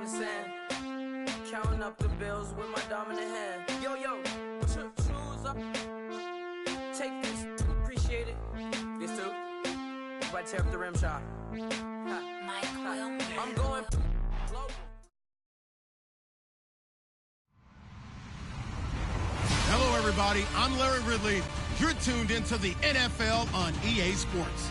the sand. Counting up the bills with my dominant hand. Yo, choose up. Take this, appreciate it. This too. If I tear up the rim shot. I'm going global. Hello, everybody. I'm Larry Ridley. You're tuned into the NFL on EA Sports.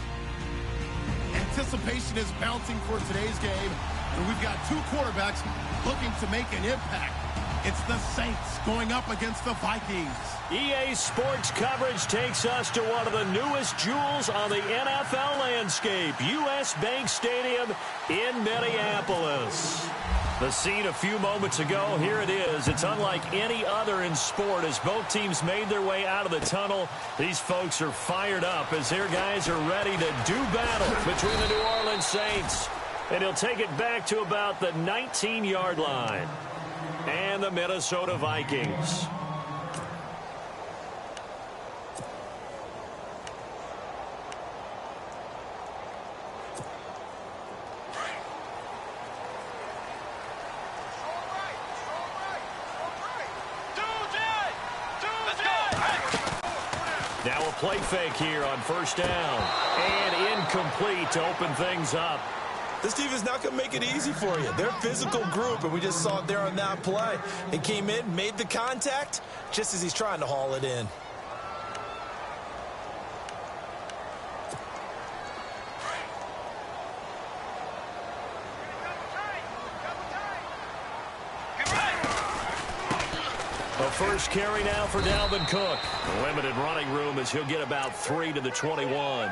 Anticipation is bouncing for today's game, and we've got two quarterbacks looking to make an impact. It's the Saints going up against the Vikings. EA Sports coverage takes us to one of the newest jewels on the NFL landscape, US Bank Stadium in Minneapolis. The scene a few moments ago, here it is. It's unlike any other in sport as both teams made their way out of the tunnel. These folks are fired up as their guys are ready to do battle between the New Orleans Saints. And he'll take it back to about the 19-yard line. And the Minnesota Vikings. Now a play fake here on first down. And incomplete to open things up. This team is not going to make it easy for you. They're a physical group, and we just saw it there on that play. He came in, made the contact, just as he's trying to haul it in. A first carry now for Dalvin Cook. Limited running room as he'll get about 3 to the 21.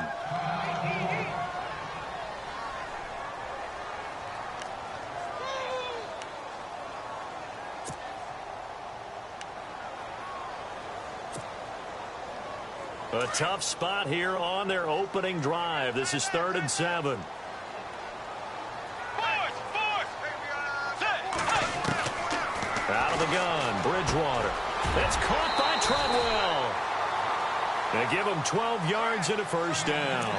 A tough spot here on their opening drive. This is 3rd and 7. Out of the gun, Bridgewater. That's caught by Treadwell. They give him 12 yards and a first down.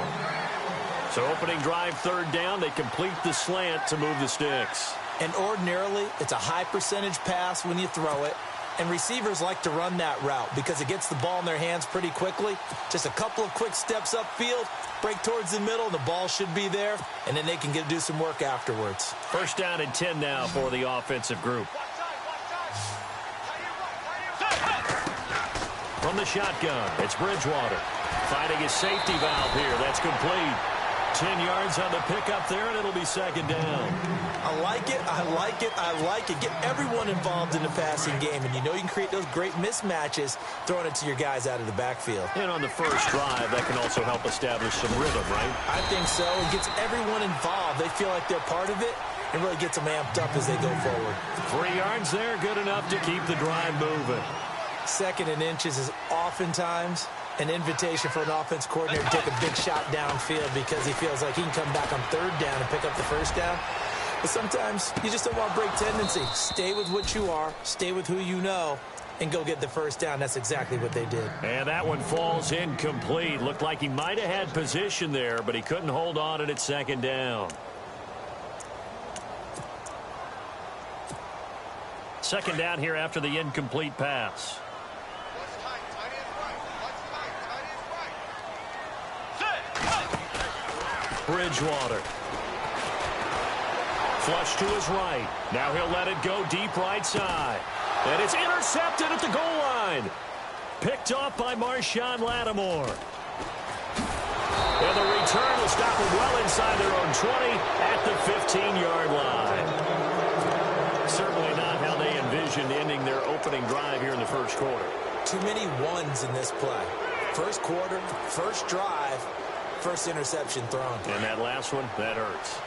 So opening drive, 3rd down. They complete the slant to move the sticks. And ordinarily, it's a high percentage pass when you throw it. And receivers like to run that route because it gets the ball in their hands pretty quickly. Just a couple of quick steps upfield, break towards the middle, and the ball should be there, and then they can do some work afterwards. First down and 10 now for the offensive group. From the shotgun, it's Bridgewater. Finding his safety valve here. That's complete. 10 yards on the pickup there, and it'll be 2nd down. I like it, I like it, I like it. Get everyone involved in the passing game, and you know you can create those great mismatches throwing it to your guys out of the backfield. And on the first drive, that can also help establish some rhythm, right? I think so. It gets everyone involved. They feel like they're part of it, and really gets them amped up as they go forward. 3 yards there, good enough to keep the drive moving. 2nd and inches is oftentimes an invitation for an offense coordinator to take a big shot downfield because he feels like he can come back on 3rd down and pick up the first down. But sometimes you just don't want to break tendency. Stay with what you are, stay with who you know, and go get the first down. That's exactly what they did. And that one falls incomplete. Looked like he might have had position there, but he couldn't hold on it at 2nd down. 2nd down here after the incomplete pass. Bridgewater. Flush to his right. Now he'll let it go deep right side. And it's intercepted at the goal line. Picked off by Marshawn Lattimore. And the return will stop them well inside their own 20 at the 15-yard line. Certainly not how they envisioned ending their opening drive here in the first quarter. Too many ones in this play. First quarter, first drive, first interception thrown. And that last one, that hurts.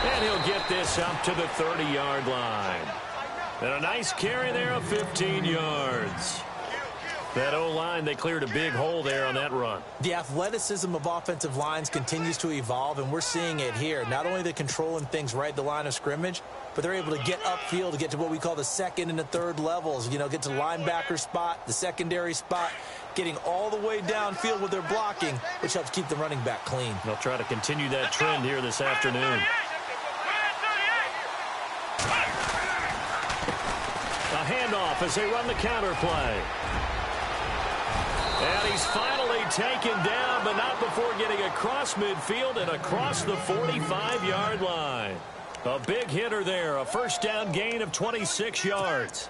And he'll get this up to the 30-yard line. And a nice carry there of 15 yards. That O-line, they cleared a big hole there on that run. The athleticism of offensive lines continues to evolve, and we're seeing it here. Not only are they controlling things right at the line of scrimmage, but they're able to get upfield to get to what we call the second and the third levels. You know, get to the linebacker spot, the secondary spot, getting all the way downfield with their blocking, which helps keep the running back clean. They'll try to continue that trend here this afternoon. A handoff as they run the counter play. And he's finally taken down, but not before getting across midfield and across the 45-yard line. A big hitter there, a first down gain of 26 yards.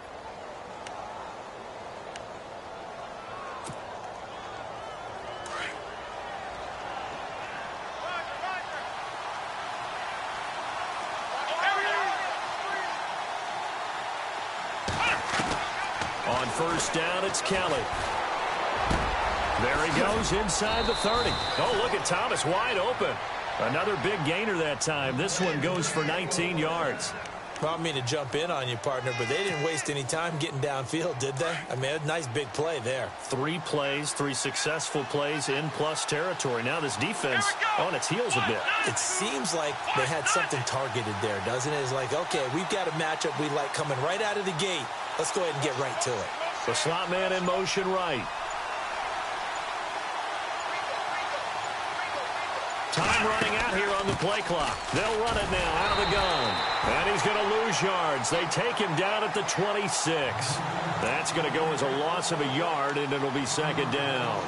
On first down, it's Kelly. There he goes inside the 30. Oh, look at Thomas wide open. Another big gainer that time. This one goes for 19 yards. Well, I mean to jump in on you, partner, but they didn't waste any time getting downfield, did they? I mean, a nice big play there. 3 plays, 3 successful plays in plus territory. Now this defense on its heels a bit. It seems like they had something targeted there, doesn't it? It's like, okay, we've got a matchup we like coming right out of the gate. Let's go ahead and get right to it. The slot man in motion right. Time running out here on the play clock. They'll run it now out of the gun. And he's going to lose yards. They take him down at the 26. That's going to go as a loss of a yard, and it'll be second down.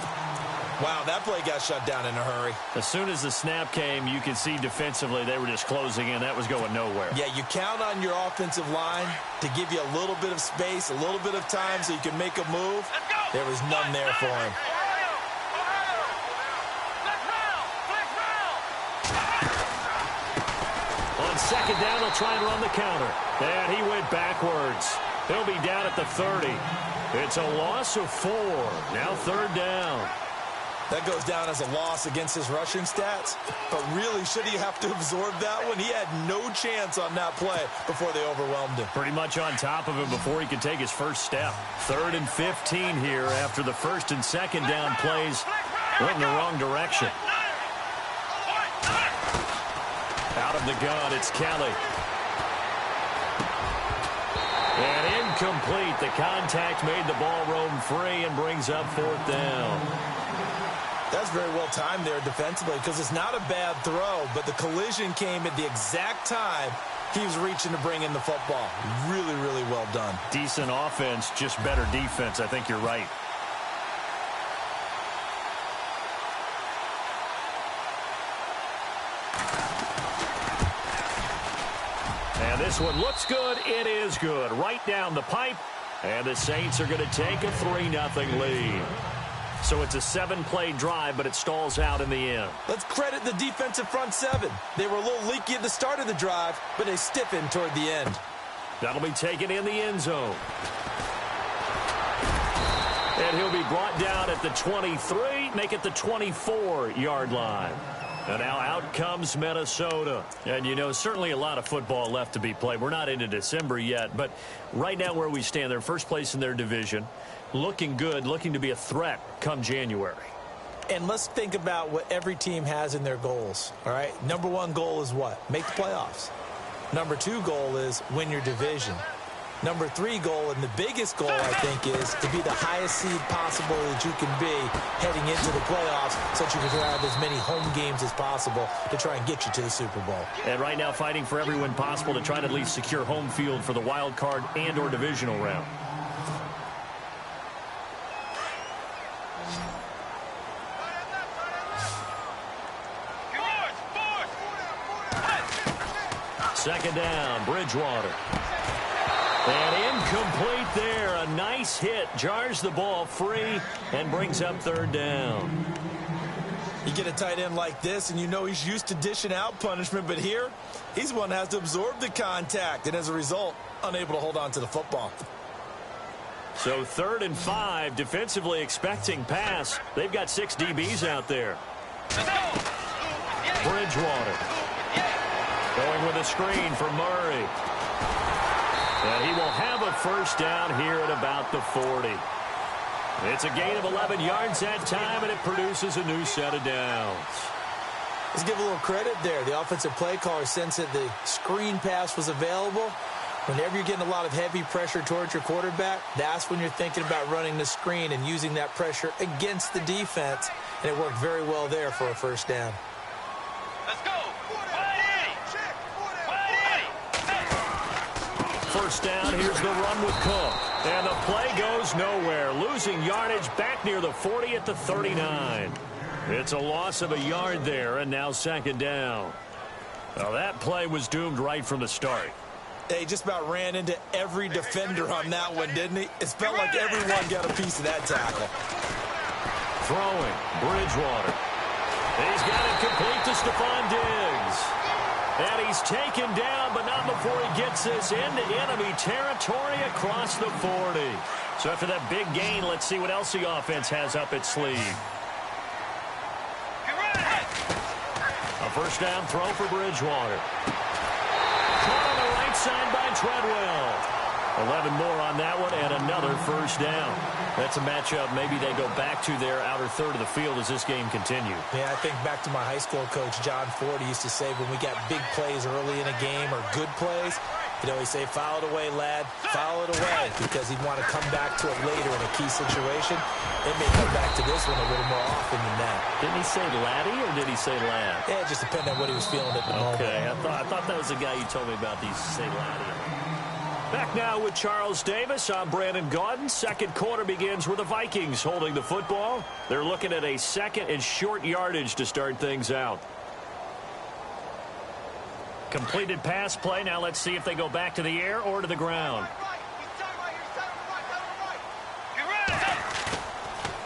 Wow, that play got shut down in a hurry. As soon as the snap came, you can see defensively they were just closing in. That was going nowhere. Yeah, you count on your offensive line to give you a little bit of space, a little bit of time so you can make a move. There was none there for him. On second down, they'll try and run the counter. And he went backwards. He'll be down at the 30. It's a loss of 4. Now third down. That goes down as a loss against his rushing stats. But really, should he have to absorb that one? He had no chance on that play before they overwhelmed him. Pretty much on top of him before he could take his first step. 3rd and 15 here after the first and second down plays went in the wrong direction. Out of the gun, it's Kelly. And incomplete. The contact made the ball roam free and brings up 4th down. That's very well timed there defensively because it's not a bad throw, but the collision came at the exact time he was reaching to bring in the football. Really, really well done. Decent offense, just better defense. I think you're right. And this one looks good. It is good. Right down the pipe. And the Saints are going to take a 3-0 lead. So it's a 7-play drive, but it stalls out in the end. Let's credit the defensive front 7. They were a little leaky at the start of the drive, but they stiffened toward the end. That'll be taken in the end zone. And he'll be brought down at the 23, make it the 24-yard line. And now out comes Minnesota. And, you know, certainly a lot of football left to be played. We're not into December yet, but right now where we stand, they're first place in their division. Looking good, looking to be a threat come January. And let's think about what every team has in their goals, all right? Number 1 goal is what? Make the playoffs. Number 2 goal is win your division. Number 3 goal, and the biggest goal, I think, is to be the highest seed possible that you can be heading into the playoffs so that you can have as many home games as possible to try and get you to the Super Bowl. And right now fighting for every win possible to try to at least secure home field for the wild card and or divisional round. Second down, Bridgewater. And incomplete there. A nice hit. Jars the ball free and brings up 3rd down. You get a tight end like this, and you know he's used to dishing out punishment, but here, he's one that has to absorb the contact, and as a result, unable to hold on to the football. So 3rd and 5, defensively expecting pass. They've got 6 DBs out there. Bridgewater. Going with a screen for Murray. And he will have a first down here at about the 40. It's a gain of 11 yards that time, and it produces a new set of downs. Let's give a little credit there. The offensive play caller sensed that the screen pass was available. Whenever you're getting a lot of heavy pressure towards your quarterback, that's when you're thinking about running the screen and using that pressure against the defense. And it worked very well there for a first down. Let's go. First down, here's the run with Cook. And the play goes nowhere. Losing yardage back near the 40 at the 39. It's a loss of a yard there, and now second down. Well, that play was doomed right from the start. He just about ran into every defender on that one, didn't he? It felt like everyone got a piece of that tackle. Throwing, Bridgewater. He's got it complete to Stephon Diggs. And he's taken down, but not before he gets this into enemy territory across the 40. So after that big gain, let's see what else the offense has up its sleeve. A first down throw for Bridgewater. Caught on the right side by Treadwell. 11 more on that one and another first down. That's a matchup maybe they go back to their outer third of the field as this game continues. Yeah, I think back to my high school coach, John Ford. He used to say when we got big plays early in a game or good plays, he'd always say, foul it away, lad, foul it away, because he'd want to come back to it later in a key situation. It may come back to this one a little more often than that. Didn't he say laddie or did he say lad? Yeah, it just depended on what he was feeling at the moment. Okay, I thought that was the guy you told me about. These say laddie. Back now with Charles Davis. I'm Brandon Gaudin. Second quarter begins with the Vikings holding the football. They're looking at a second and short yardage to start things out. Completed pass play. Now let's see if they go back to the air or to the ground.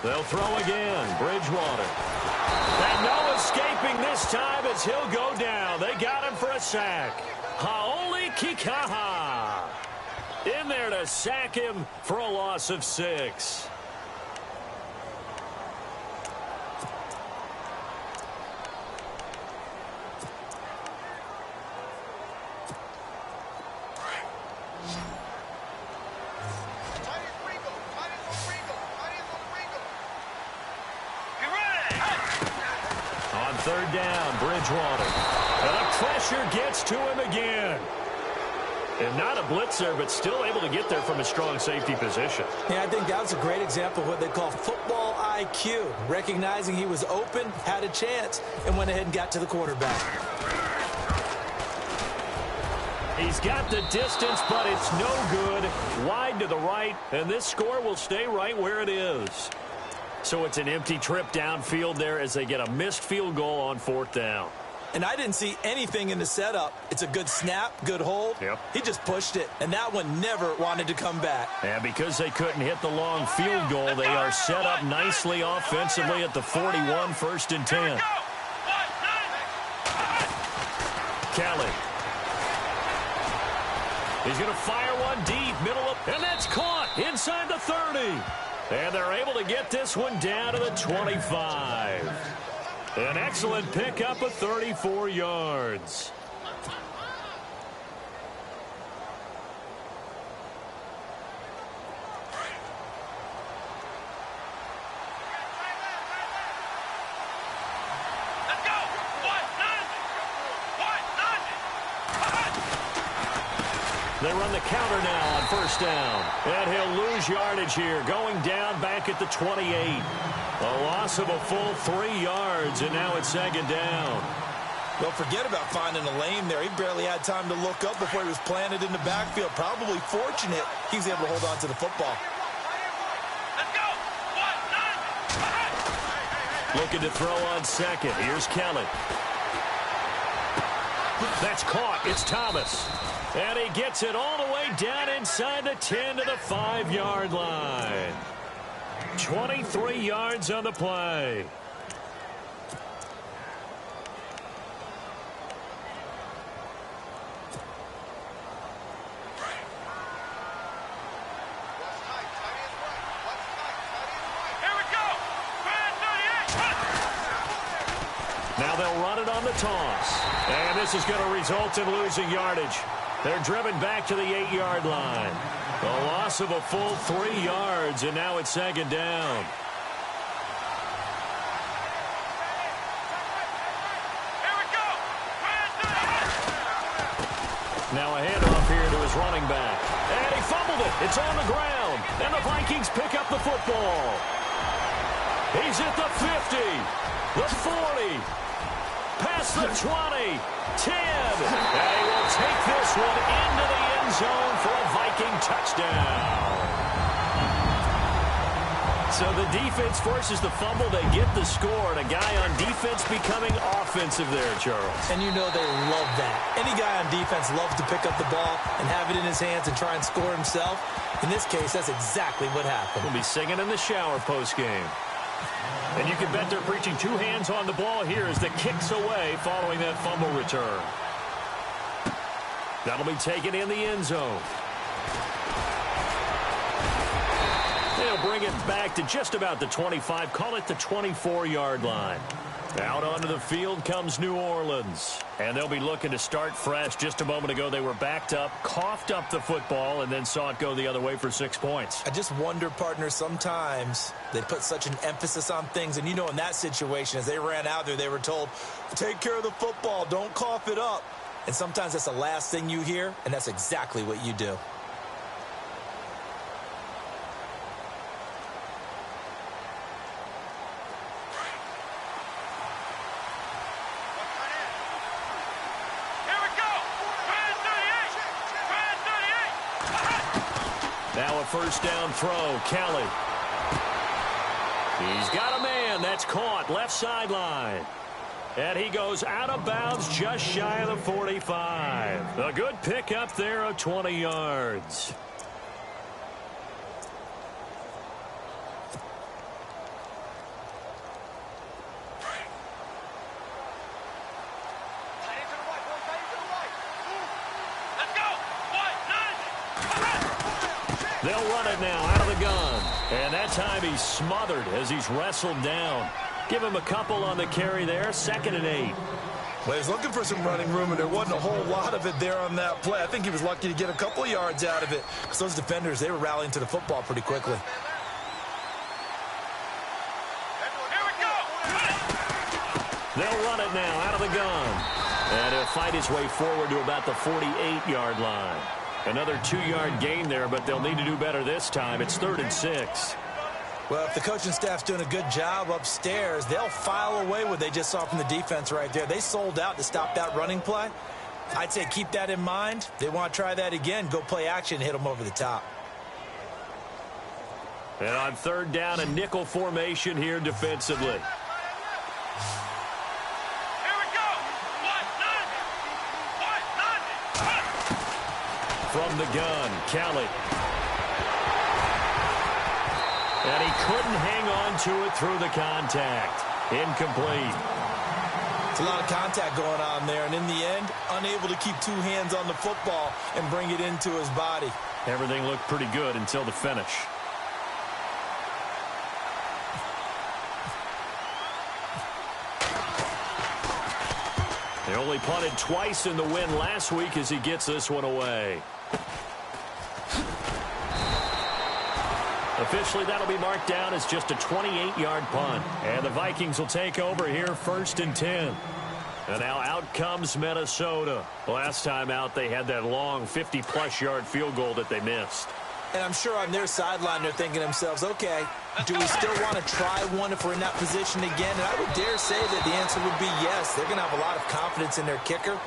They'll throw again. Bridgewater. And no escaping this time as he'll go down. They got him for a sack. Haoli Kikaha in there to sack him for a loss of 6. On third down, Bridgewater. And the pressure gets to him again. And not a blitzer, but still able to get there from a strong safety position. Yeah, I think that was a great example of what they call football IQ. Recognizing he was open, had a chance, and went ahead and got to the quarterback. He's got the distance, but it's no good. Wide to the right, and this score will stay right where it is. So it's an empty trip downfield there as they get a missed field goal on fourth down. And I didn't see anything in the setup. It's a good snap, good hold. Yep. He just pushed it, and that one never wanted to come back. And because they couldn't hit the long field goal, they are set up nicely offensively at the 41, first and 10. Kelly. He's going to fire one deep, middle of, and that's caught inside the 30. And they're able to get this one down to the 25. An excellent pickup of 34 yards. Let's go. They run the counter now on first down. And he'll lose yardage here, going down back at the 28. A loss of a full 3 yards, and now it's second down. Don't forget about finding a lane there. He barely had time to look up before he was planted in the backfield. Probably fortunate he was able to hold on to the football. Let's go. Looking to throw on second. Here's Kelly. That's caught. It's Thomas. And he gets it all the way down inside the 10 to the 5-yard line. 23 yards on the play. Now they'll run it on the toss. And this is going to result in losing yardage. They're driven back to the 8-yard line. A loss of a full 3 yards, and now it's second down. back. And he fumbled it. It's on the ground. And the Vikings pick up the football. He's at the 50, the 40, past the 20, 10. And he will take this one into the end zone for a Viking touchdown. So the defense forces the fumble. They get the score, and a guy on defense becoming offensive there, Charles. And you know they love that. Any guy on defense loves to pick up the ball and have it in his hands and try and score himself. In this case, that's exactly what happened. We'll be singing in the shower post-game. And you can bet they're preaching two hands on the ball here as the kick's away following that fumble return. That'll be taken in the end zone. They'll bring it back to just about the 25, call it the 24-yard line. Out onto the field comes New Orleans. And they'll be looking to start fresh. Just a moment ago, they were backed up, coughed up the football, and then saw it go the other way for 6 points. I just wonder, partner, sometimes they put such an emphasis on things. And you know, in that situation, as they ran out there, they were told, take care of the football, don't cough it up. And sometimes that's the last thing you hear, and that's exactly what you do. Now a first down throw, Kelly. He's got a man. That's caught, left sideline. And he goes out of bounds just shy of the 45. A good pickup there of 20 yards. They'll run it now out of the gun. And that time he's smothered as he's wrestled down. Give him a couple on the carry there. 2nd and 8. Well, he's looking for some running room, and there wasn't a whole lot of it there on that play. I think he was lucky to get a couple of yards out of it because those defenders, they were rallying to the football pretty quickly. They'll run it now out of the gun. And he'll fight his way forward to about the 48-yard line. Another 2-yard gain there, but they'll need to do better this time. It's 3rd and 6. Well, if the coaching staff's doing a good job upstairs, they'll file away what they just saw from the defense right there. They sold out to stop that running play. I'd say keep that in mind. They want to try that again. Go play action, hit them over the top. And on 3rd down, a nickel formation here defensively. From the gun, Kelly. And he couldn't hang on to it through the contact. Incomplete. It's a lot of contact going on there, and in the end, unable to keep two hands on the football and bring it into his body. Everything looked pretty good until the finish. They only punted twice in the win last week as he gets this one away. Officially, that'll be marked down as just a 28-yard punt. And the Vikings will take over here 1st and 10. And now out comes Minnesota. Last time out, they had that long 50-plus yard field goal that they missed. And I'm sure on their sideline, they're thinking to themselves, okay, do we still want to try one if we're in that position again? And I would dare say that the answer would be yes. They're going to have a lot of confidence in their kicker.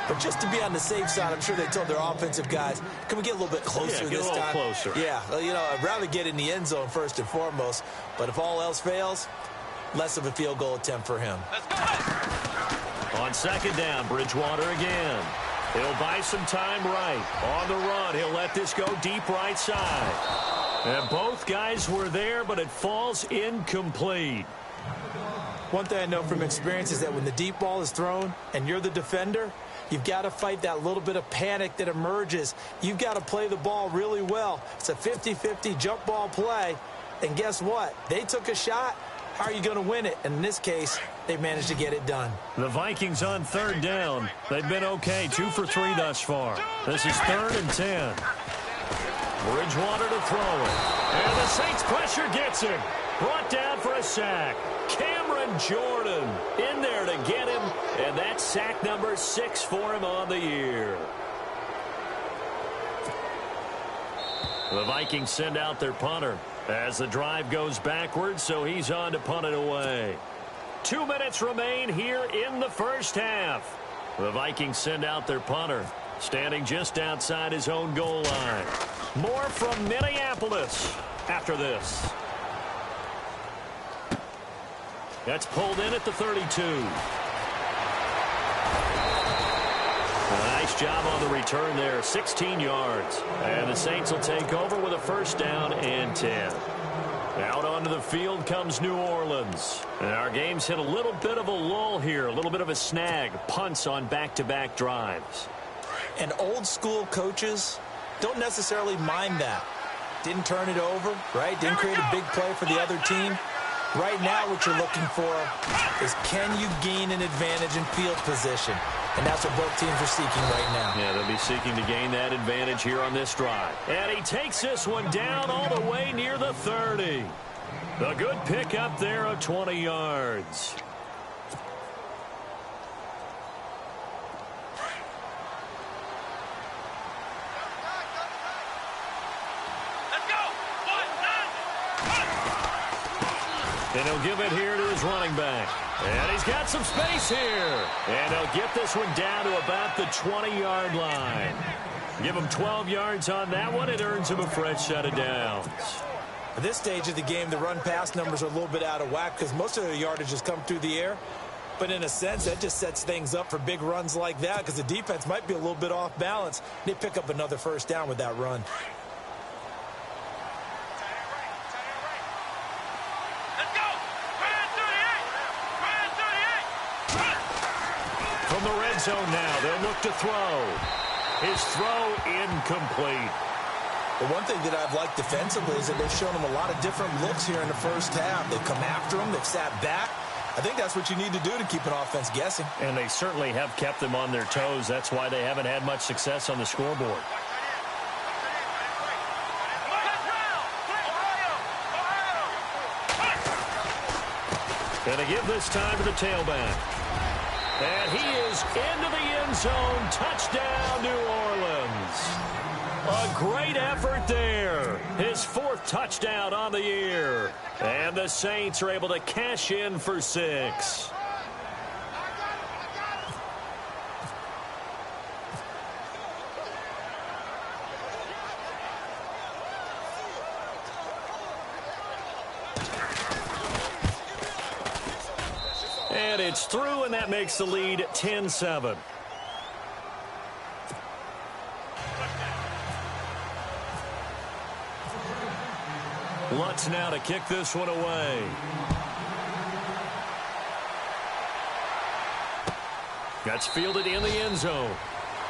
But just to be on the safe side, I'm sure they told their offensive guys, can we get a little bit closer this time? Yeah, get a little closer. Yeah, you know, I'd rather get in the end zone first and foremost. But if all else fails, less of a field goal attempt for him. On 2nd down, Bridgewater again. He'll buy some time right. On the run, he'll let this go deep right side. And both guys were there, but it falls incomplete. One thing I know from experience is that when the deep ball is thrown and you're the defender, you've got to fight that little bit of panic that emerges. You've got to play the ball really well. It's a 50-50 jump ball play. And guess what? They took a shot. How are you going to win it? And in this case, they managed to get it done. The Vikings on 3rd down. They've been okay. 2 for 3 thus far. This is 3rd and 10. Bridgewater to throw it. And the Saints pressure gets him. Brought down for a sack. Cameron Jordan in there to get him. And that's sack number 6 for him on the year. The Vikings send out their punter as the drive goes backwards, so he's on to punt it away. 2 minutes remain here in the first half. The Vikings send out their punter, standing just outside his own goal line. More from Minneapolis after this. That's pulled in at the 32. Nice job on the return there, 16 yards. And the Saints will take over with a first down and 10. Out onto the field comes New Orleans. And our game's hit a little bit of a lull here, a little bit of a snag. Punts on back-to-back drives. And old-school coaches don't necessarily mind that. Didn't turn it over, right? Didn't create a big play for the other team. Right now what you're looking for is, can you gain an advantage in field position? And that's what both teams are seeking right now. Yeah, they'll be seeking to gain that advantage here on this drive. And he takes this one down all the way near the 30. A good pickup there of 20 yards. And he'll give it here to his running back. And he's got some space here. And he'll get this one down to about the 20-yard line. Give him 12 yards on that one. It earns him a fresh set of downs. At this stage of the game, the run-pass numbers are a little bit out of whack because most of their yardage has come through the air. But in a sense, that just sets things up for big runs like that because the defense might be a little bit off balance. They pick up another first down with that run. From the red zone now, they'll look to throw. His throw incomplete. The one thing that I've liked defensively is that they've shown him a lot of different looks here in the first half. They've come after him. They've sat back. I think that's what you need to do to keep an offense guessing. And they certainly have kept them on their toes. That's why they haven't had much success on the scoreboard. And they give this time to the tailback. And he is into the end zone. Touchdown, New Orleans. A great effort there. His fourth touchdown on the year. And the Saints are able to cash in for 6. And it's through, and that makes the lead 10-7. Lutz now to kick this one away. That's fielded in the end zone.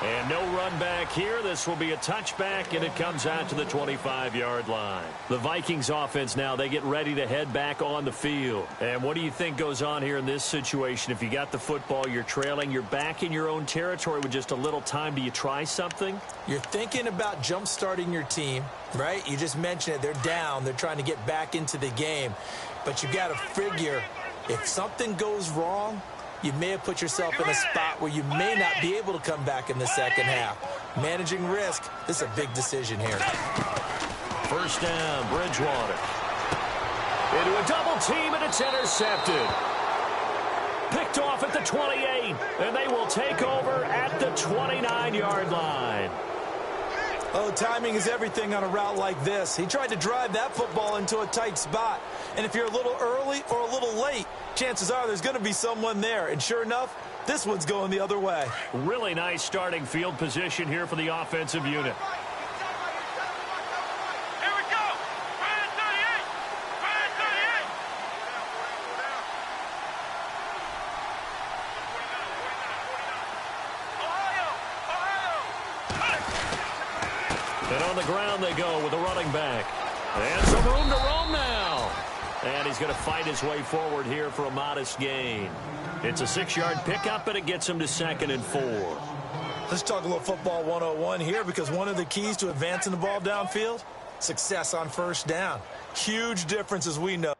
And no run back here. This will be a touchback, and it comes out to the 25-yard line. The Vikings offense now, they get ready to head back on the field. And what do you think goes on here in this situation? If you got the football, you're trailing, you're back in your own territory with just a little time. Do you try something? You're thinking about jump-starting your team, right? You just mentioned it. They're down. They're trying to get back into the game. But you got to figure, if something goes wrong, you may have put yourself in a spot where you may not be able to come back in the second half. Managing risk, this is a big decision here. First down, Bridgewater. Into a double team, and it's intercepted. Picked off at the 28, and they will take over at the 29-yard line. Oh, timing is everything on a route like this. He tried to drive that football into a tight spot. And if you're a little early or a little late, chances are there's going to be someone there. And sure enough, this one's going the other way. Really nice starting field position here for the offensive unit. Here we go. Ryan 38. Ryan 38. And on the ground they go with a running back. And some room to roam now. And he's going to fight his way forward here for a modest gain. It's a 6-yard pickup, and it gets him to 2nd and 4. Let's talk a little football 101 here, because one of the keys to advancing the ball downfield, success on first down. Huge difference, as we know.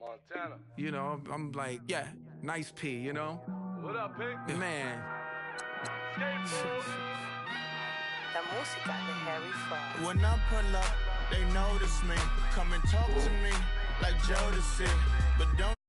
Montana. You know, I'm like, yeah, nice P, you know? What up, Pink? Man. La música de Harry Fraud. When I pull up, they notice me. Come and talk to me like Jodeci, but don't